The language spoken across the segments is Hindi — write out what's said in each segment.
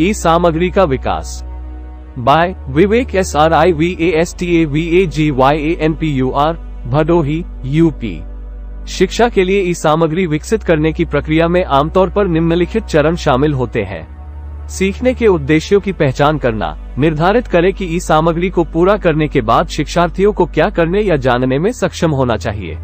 ई सामग्री का विकास बाय विवेक SRIVASTAVAGYANPUR, भदोही, यूपी। शिक्षा के लिए ई सामग्री विकसित करने की प्रक्रिया में आमतौर पर निम्नलिखित चरण शामिल होते हैं। सीखने के उद्देश्यों की पहचान करना, निर्धारित करें कि ई सामग्री को पूरा करने के बाद शिक्षार्थियों को क्या करने या जानने में सक्षम होना चाहिए।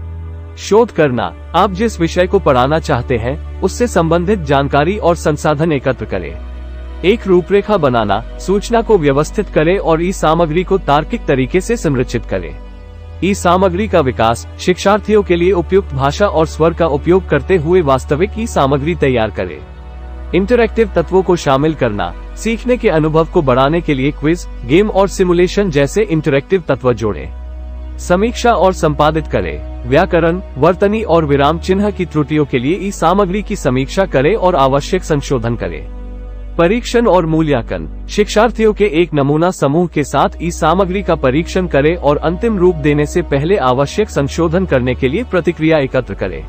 शोध करना, आप जिस विषय को पढ़ाना चाहते हैं उससे संबंधित जानकारी और संसाधन एकत्र करें। एक रूपरेखा बनाना, सूचना को व्यवस्थित करें और ई सामग्री को तार्किक तरीके से संरचित करें। ई सामग्री का विकास, शिक्षार्थियों के लिए उपयुक्त भाषा और स्वर का उपयोग करते हुए वास्तविक ई सामग्री तैयार करें। इंटरैक्टिव तत्वों को शामिल करना, सीखने के अनुभव को बढ़ाने के लिए क्विज, गेम और सिमुलेशन जैसे इंटरैक्टिव तत्व जोड़ें। समीक्षा और संपादित करें, व्याकरण, वर्तनी और विराम चिन्ह की त्रुटियों के लिए ई सामग्री की समीक्षा करें और आवश्यक संशोधन करें। परीक्षण और मूल्यांकन, शिक्षार्थियों के एक नमूना समूह के साथ ई सामग्री का परीक्षण करें और अंतिम रूप देने से पहले आवश्यक संशोधन करने के लिए प्रतिक्रिया एकत्र करें।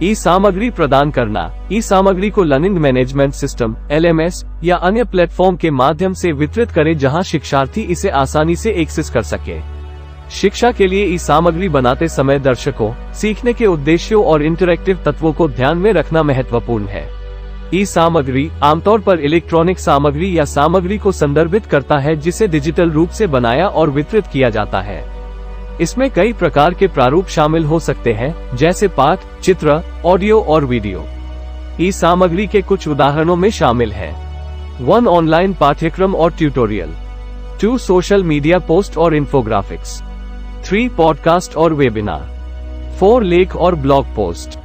ई सामग्री प्रदान करना, ई सामग्री को लर्निंग मैनेजमेंट सिस्टम LMS या अन्य प्लेटफॉर्म के माध्यम से वितरित करें जहां शिक्षार्थी इसे आसानी से एक्सेस कर सके। शिक्षा के लिए ई सामग्री बनाते समय दर्शकों, सीखने के उद्देश्यों और इंटरैक्टिव तत्वों को ध्यान में रखना महत्वपूर्ण है। ई सामग्री आमतौर पर इलेक्ट्रॉनिक सामग्री या सामग्री को संदर्भित करता है जिसे डिजिटल रूप से बनाया और वितरित किया जाता है। इसमें कई प्रकार के प्रारूप शामिल हो सकते हैं, जैसे पाठ, चित्र, ऑडियो और वीडियो। ई सामग्री के कुछ उदाहरणों में शामिल हैं 1 ऑनलाइन पाठ्यक्रम और ट्यूटोरियल, 2 सोशल मीडिया पोस्ट और इन्फोग्राफिक्स, 3 पॉडकास्ट और वेबिनार, 4 लेख और ब्लॉग पोस्ट,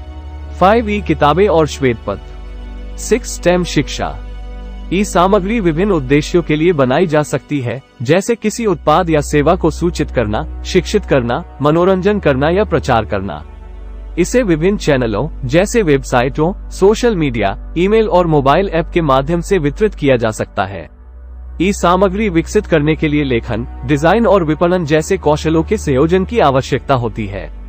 5 ई किताबें और श्वेत पत्र, 6 स्टेम शिक्षा। ई सामग्री विभिन्न उद्देश्यों के लिए बनाई जा सकती है, जैसे किसी उत्पाद या सेवा को सूचित करना, शिक्षित करना, मनोरंजन करना या प्रचार करना। इसे विभिन्न चैनलों जैसे वेबसाइटों, सोशल मीडिया, ईमेल और मोबाइल ऐप के माध्यम से वितरित किया जा सकता है। ई सामग्री विकसित करने के लिए लेखन, डिजाइन और विपणन जैसे कौशलों के संयोजन की आवश्यकता होती है।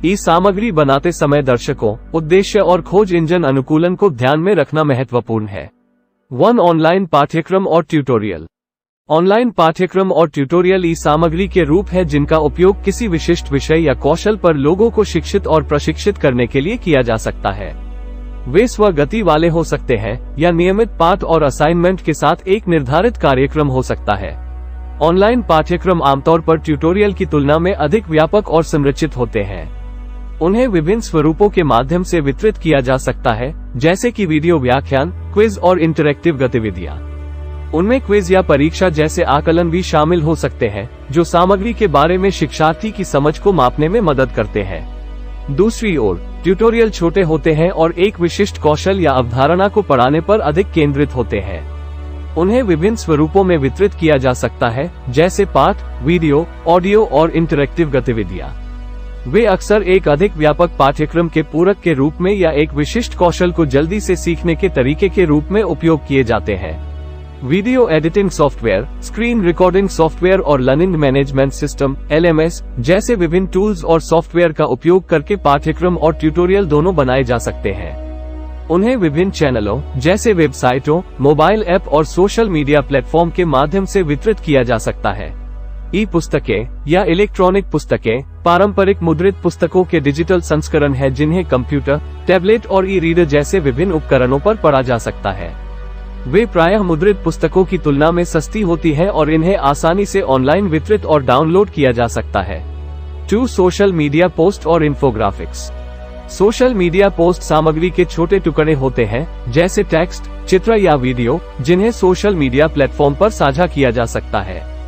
ई सामग्री बनाते समय दर्शकों, उद्देश्य और खोज इंजन अनुकूलन को ध्यान में रखना महत्वपूर्ण है। 1 ऑनलाइन पाठ्यक्रम और ट्यूटोरियल। ऑनलाइन पाठ्यक्रम और ट्यूटोरियल ई सामग्री के रूप है जिनका उपयोग किसी विशिष्ट विषय या कौशल पर लोगों को शिक्षित और प्रशिक्षित करने के लिए किया जा सकता है। वे स्वगति वाले हो सकते हैं या नियमित पाठ और असाइनमेंट के साथ एक निर्धारित कार्यक्रम हो सकता है। ऑनलाइन पाठ्यक्रम आमतौर पर ट्यूटोरियल की तुलना में अधिक व्यापक और संरचित होते हैं। उन्हें विभिन्न स्वरूपों के माध्यम से वितरित किया जा सकता है, जैसे कि वीडियो व्याख्यान, क्विज और इंटरैक्टिव गतिविधियां। उनमें क्विज या परीक्षा जैसे आकलन भी शामिल हो सकते हैं, जो सामग्री के बारे में शिक्षार्थी की समझ को मापने में मदद करते हैं। दूसरी ओर, ट्यूटोरियल छोटे होते हैं और एक विशिष्ट कौशल या अवधारणा को पढ़ाने पर अधिक केंद्रित होते हैं। उन्हें विभिन्न स्वरूपों में वितरित किया जा सकता है, जैसे पाठ, वीडियो, ऑडियो और इंटरैक्टिव गतिविधियां। वे अक्सर एक अधिक व्यापक पाठ्यक्रम के पूरक के रूप में या एक विशिष्ट कौशल को जल्दी से सीखने के तरीके के रूप में उपयोग किए जाते हैं। Video editing software, screen recording software और लर्निंग मैनेजमेंट सिस्टम LMS जैसे विभिन्न टूल्स और सॉफ्टवेयर का उपयोग करके पाठ्यक्रम और ट्यूटोरियल दोनों बनाए जा सकते हैं। उन्हें विभिन्न चैनलों जैसे वेबसाइटों, मोबाइल ऐप और सोशल मीडिया प्लेटफॉर्म के माध्यम से वितरित किया जा सकता है। ई पुस्तकें या इलेक्ट्रॉनिक पुस्तकें पारंपरिक मुद्रित पुस्तकों के डिजिटल संस्करण है जिन्हें कंप्यूटर, टैबलेट और ई रीडर जैसे विभिन्न उपकरणों पर पढ़ा जा सकता है। वे प्रायः मुद्रित पुस्तकों की तुलना में सस्ती होती हैं और इन्हें आसानी से ऑनलाइन वितरित और डाउनलोड किया जा सकता है। 2 सोशल मीडिया पोस्ट और इन्फोग्राफिक्स। सोशल मीडिया पोस्ट सामग्री के छोटे टुकड़े होते हैं, जैसे टेक्स्ट, चित्र या वीडियो, जिन्हें सोशल मीडिया प्लेटफॉर्म पर साझा किया जा सकता है।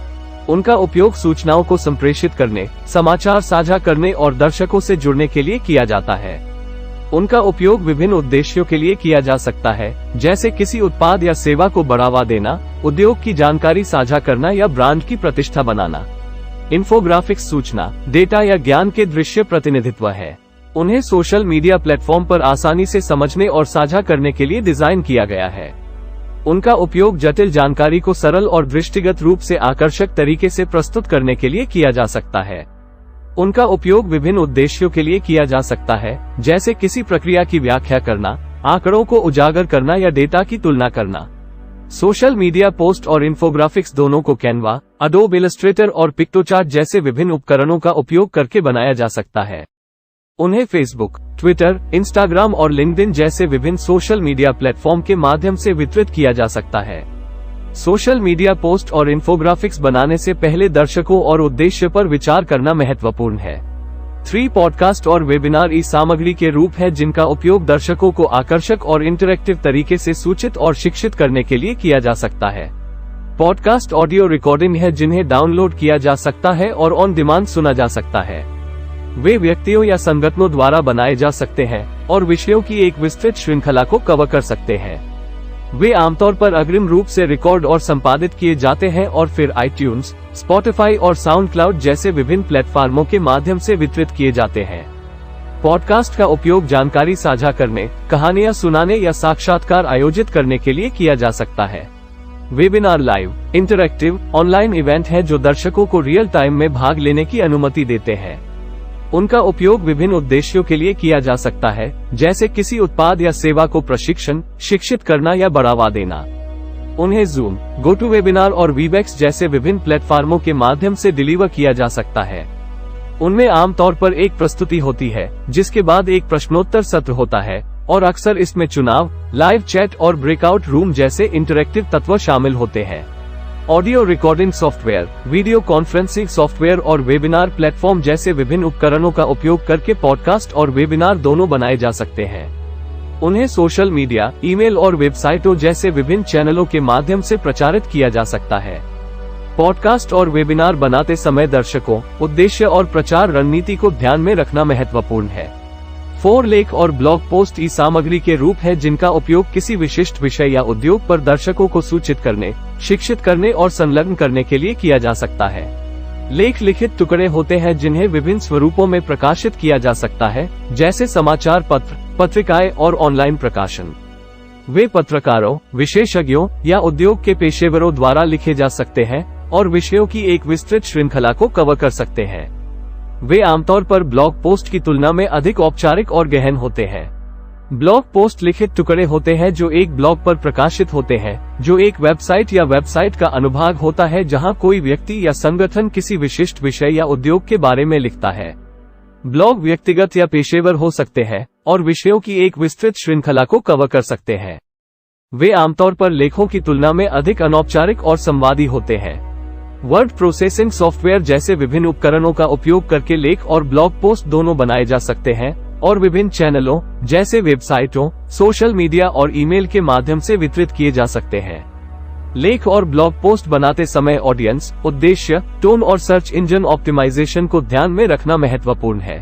उनका उपयोग सूचनाओं को संप्रेषित करने, समाचार साझा करने और दर्शकों से जुड़ने के लिए किया जाता है। उनका उपयोग विभिन्न उद्देश्यों के लिए किया जा सकता है, जैसे किसी उत्पाद या सेवा को बढ़ावा देना, उद्योग की जानकारी साझा करना या ब्रांड की प्रतिष्ठा बनाना। इन्फोग्राफिक्स सूचना, डेटा या ज्ञान के दृश्य प्रतिनिधित्व है। उन्हें सोशल मीडिया प्लेटफॉर्म पर आसानी से समझने और साझा करने के लिए डिजाइन किया गया है। उनका उपयोग जटिल जानकारी को सरल और दृष्टिगत रूप से आकर्षक तरीके से प्रस्तुत करने के लिए किया जा सकता है। उनका उपयोग विभिन्न उद्देश्यों के लिए किया जा सकता है, जैसे किसी प्रक्रिया की व्याख्या करना, आंकड़ों को उजागर करना या डेटा की तुलना करना। सोशल मीडिया पोस्ट और इन्फोग्राफिक्स दोनों को कैनवा, अडोब इलस्ट्रेटर और पिक्टोचार्ट जैसे विभिन्न उपकरणों का उपयोग करके बनाया जा सकता है। उन्हें फेसबुक, ट्विटर, इंस्टाग्राम और लिंक्डइन जैसे विभिन्न सोशल मीडिया प्लेटफॉर्म के माध्यम से वितरित किया जा सकता है। सोशल मीडिया पोस्ट और इन्फोग्राफिक्स बनाने से पहले दर्शकों और उद्देश्य पर विचार करना महत्वपूर्ण है। 3 पॉडकास्ट और वेबिनार ई सामग्री के रूप है जिनका उपयोग दर्शकों को आकर्षक और इंटरैक्टिव तरीके से सूचित और शिक्षित करने के लिए किया जा सकता है। पॉडकास्ट ऑडियो रिकॉर्डिंग है जिन्हें डाउनलोड किया जा सकता है और ऑन डिमांड सुना जा सकता है। वे व्यक्तियों या संगठनों द्वारा बनाए जा सकते हैं और विषयों की एक विस्तृत श्रृंखला को कवर कर सकते हैं। वे आमतौर पर अग्रिम रूप से रिकॉर्ड और संपादित किए जाते हैं और फिर iTunes, Spotify और SoundCloud जैसे विभिन्न प्लेटफॉर्मों के माध्यम से वितरित किए जाते हैं। पॉडकास्ट का उपयोग जानकारी साझा करने, कहानियां सुनाने या साक्षात्कार आयोजित करने के लिए किया जा सकता है। Webinar live, interactive, online event है जो दर्शकों को रियल टाइम में भाग लेने की अनुमति देते हैं। उनका उपयोग विभिन्न उद्देश्यों के लिए किया जा सकता है, जैसे किसी उत्पाद या सेवा को प्रशिक्षण, शिक्षित करना या बढ़ावा देना। उन्हें Zoom, GoToWebinar और Webex जैसे विभिन्न प्लेटफॉर्मों के माध्यम से डिलीवर किया जा सकता है। उनमें आमतौर पर एक प्रस्तुति होती है, जिसके बाद एक प्रश्नोत्तर सत्र होता है, और अक्सर इसमें चुनाव, लाइव चैट और ब्रेकआउट रूम जैसे इंटरैक्टिव तत्व शामिल होते हैं। Audio recording software, video conferencing software और वेबिनार प्लेटफॉर्म जैसे विभिन्न उपकरणों का उपयोग करके पॉडकास्ट और वेबिनार दोनों बनाए जा सकते हैं। उन्हें सोशल मीडिया, ईमेल और वेबसाइटों जैसे विभिन्न चैनलों के माध्यम से प्रचारित किया जा सकता है। पॉडकास्ट और वेबिनार बनाते समय दर्शकों, उद्देश्य और प्रचार रणनीति को ध्यान में रखना महत्वपूर्ण है। 4 लेख और ब्लॉग पोस्ट ई सामग्री के रूप है जिनका उपयोग किसी विशिष्ट विषय या उद्योग पर दर्शकों को सूचित करने, शिक्षित करने और संलग्न करने के लिए किया जा सकता है। लेख लिखित टुकड़े होते हैं जिन्हें विभिन्न स्वरूपों में प्रकाशित किया जा सकता है, जैसे समाचार पत्र, पत्रिकाएं और ऑनलाइन प्रकाशन। वे पत्रकारों, विशेषज्ञों या उद्योग के पेशेवरों द्वारा लिखे जा सकते हैं और विषयों की एक विस्तृत श्रृंखला को कवर कर सकते हैं। वे आमतौर पर ब्लॉग पोस्ट की तुलना में अधिक औपचारिक और गहन होते हैं। ब्लॉग पोस्ट लिखित टुकड़े होते हैं जो एक ब्लॉग पर प्रकाशित होते हैं, जो एक वेबसाइट या वेबसाइट का अनुभाग होता है जहां कोई व्यक्ति या संगठन किसी विशिष्ट विषय या उद्योग के बारे में लिखता है। ब्लॉग व्यक्तिगत या पेशेवर हो सकते हैं और विषयों की एक विस्तृत श्रृंखला को कवर कर सकते हैं। वे आमतौर पर लेखों की तुलना में अधिक अनौपचारिक और संवादी होते हैं। वर्ड प्रोसेसिंग सॉफ्टवेयर जैसे विभिन्न उपकरणों का उपयोग करके लेख और ब्लॉग पोस्ट दोनों बनाए जा सकते हैं और विभिन्न चैनलों जैसे वेबसाइटों, सोशल मीडिया और ईमेल के माध्यम से वितरित किए जा सकते हैं। लेख और ब्लॉग पोस्ट बनाते समय ऑडियंस, उद्देश्य, टोन और सर्च इंजन ऑप्टिमाइजेशन को ध्यान में रखना महत्वपूर्ण है।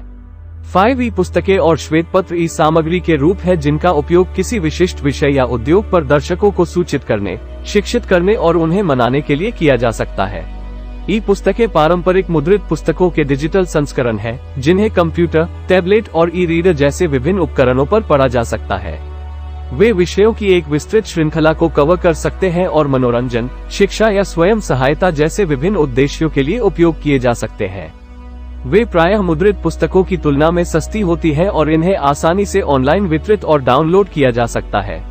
5 ई पुस्तकें और श्वेतपत्र ई सामग्री के रूप है जिनका उपयोग किसी विशिष्ट विषय या उद्योग पर दर्शकों को सूचित करने, शिक्षित करने और उन्हें मनाने के लिए किया जा सकता है। ई पुस्तकें पारंपरिक मुद्रित पुस्तकों के डिजिटल संस्करण हैं, जिन्हें कंप्यूटर, टैबलेट और ई रीडर जैसे विभिन्न उपकरणों पर पढ़ा जा सकता है। वे विषयों की एक विस्तृत श्रृंखला को कवर कर सकते हैं और मनोरंजन, शिक्षा या स्वयं सहायता जैसे विभिन्न उद्देश्यों के लिए उपयोग किए जा सकते हैं। वे प्रायः मुद्रित पुस्तकों की तुलना में सस्ती होती है और इन्हें आसानी से ऑनलाइन वितरित और डाउनलोड किया जा सकता है।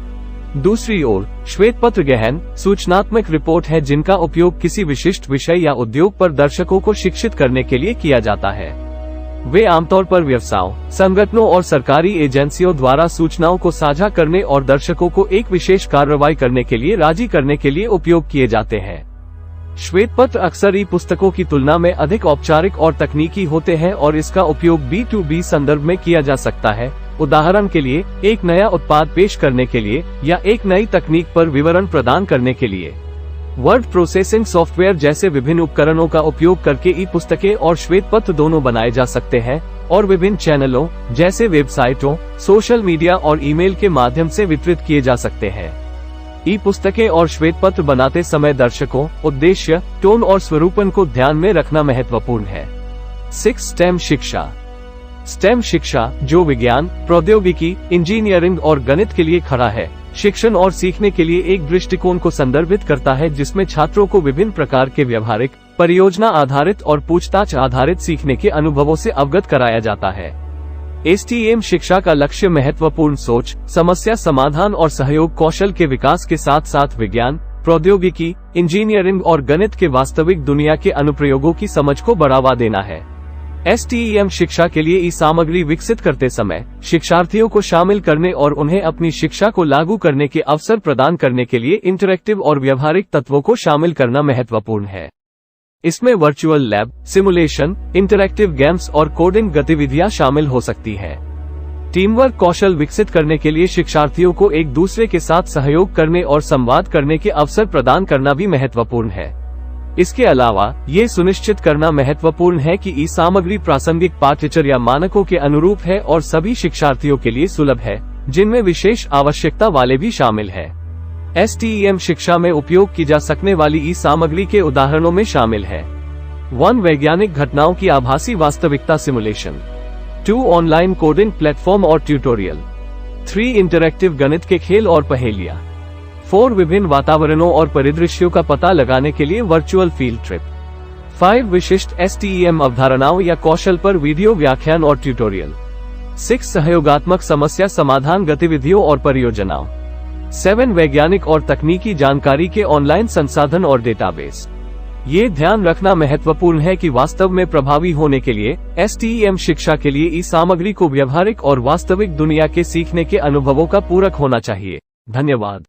दूसरी ओर, श्वेतपत्र गहन, सूचनात्मक रिपोर्ट है जिनका उपयोग किसी विशिष्ट विषय या उद्योग पर दर्शकों को शिक्षित करने के लिए किया जाता है। वे आमतौर पर व्यवसायों, संगठनों और सरकारी एजेंसियों द्वारा सूचनाओं को साझा करने और दर्शकों को एक विशेष कार्रवाई करने के लिए राजी करने के लिए उपयोग किए जाते हैं। श्वेतपत्र अक्सर ई पुस्तकों की तुलना में अधिक औपचारिक और तकनीकी होते हैं और इसका उपयोग B2B संदर्भ में किया जा सकता है, उदाहरण के लिए एक नया उत्पाद पेश करने के लिए या एक नई तकनीक पर विवरण प्रदान करने के लिए। वर्ड प्रोसेसिंग सॉफ्टवेयर जैसे विभिन्न उपकरणों का उपयोग करके ई पुस्तकें और श्वेतपत्र दोनों बनाए जा सकते हैं और विभिन्न चैनलों जैसे वेबसाइटों, सोशल मीडिया और ईमेल के माध्यम से वितरित किए जा सकते हैं। ई पुस्तकें और श्वेतपत्र बनाते समय दर्शकों, उद्देश्य, टोन और स्वरूपन को ध्यान में रखना महत्वपूर्ण है। 6 स्टेम शिक्षा। स्टेम शिक्षा, जो विज्ञान, प्रौद्योगिकी, इंजीनियरिंग और गणित के लिए खड़ा है, शिक्षण और सीखने के लिए एक दृष्टिकोण को संदर्भित करता है जिसमें छात्रों को विभिन्न प्रकार के व्यवहारिक, परियोजना आधारित और पूछताछ आधारित सीखने के अनुभवों से अवगत कराया जाता है। STEM शिक्षा का लक्ष्य महत्वपूर्ण सोच, समस्या समाधान और सहयोग कौशल के विकास के साथ साथ विज्ञान, प्रौद्योगिकी, इंजीनियरिंग और गणित के वास्तविक दुनिया के अनुप्रयोगों की समझ को बढ़ावा देना है। STEM शिक्षा के लिए ई सामग्री विकसित करते समय शिक्षार्थियों को शामिल करने और उन्हें अपनी शिक्षा को लागू करने के अवसर प्रदान करने के लिए इंटरैक्टिव और व्यवहारिक तत्वों को शामिल करना महत्वपूर्ण है। इसमें virtual lab, simulation, interactive games और कोडिंग गतिविधियां शामिल हो सकती हैं। टीम वर्क कौशल विकसित करने के लिए शिक्षार्थियों को एक दूसरे के साथ सहयोग करने और संवाद करने के अवसर प्रदान करना भी महत्वपूर्ण है। इसके अलावा ये सुनिश्चित करना महत्वपूर्ण है कि ई सामग्री प्रासंगिक पाठ्यचर्या मानकों के अनुरूप है और सभी शिक्षार्थियों के लिए सुलभ है, जिनमें विशेष आवश्यकता वाले भी शामिल है। STEM शिक्षा में उपयोग की जा सकने वाली ई सामग्री के उदाहरणों में शामिल है 1 वैज्ञानिक घटनाओं की आभासी वास्तविकता सिमुलेशन, 2 ऑनलाइन कोडिंग प्लेटफॉर्म और ट्यूटोरियल, 3 इंटरैक्टिव गणित के खेल और पहेलियां, 4 विभिन्न वातावरणों और परिदृश्यों का पता लगाने के लिए वर्चुअल फील्ड ट्रिप, 5 विशिष्ट STEM अवधारणाओं या कौशल पर वीडियो व्याख्यान और ट्यूटोरियल, 6 सहयोगात्मक समस्या समाधान गतिविधियों और परियोजनाओं, 7 वैज्ञानिक और तकनीकी जानकारी के ऑनलाइन संसाधन और डेटाबेस। ये ध्यान रखना महत्वपूर्ण है कि वास्तव में प्रभावी होने के लिए STEM शिक्षा के लिए ई सामग्री को व्यवहारिक और वास्तविक दुनिया के सीखने के अनुभवों का पूरक होना चाहिए। धन्यवाद।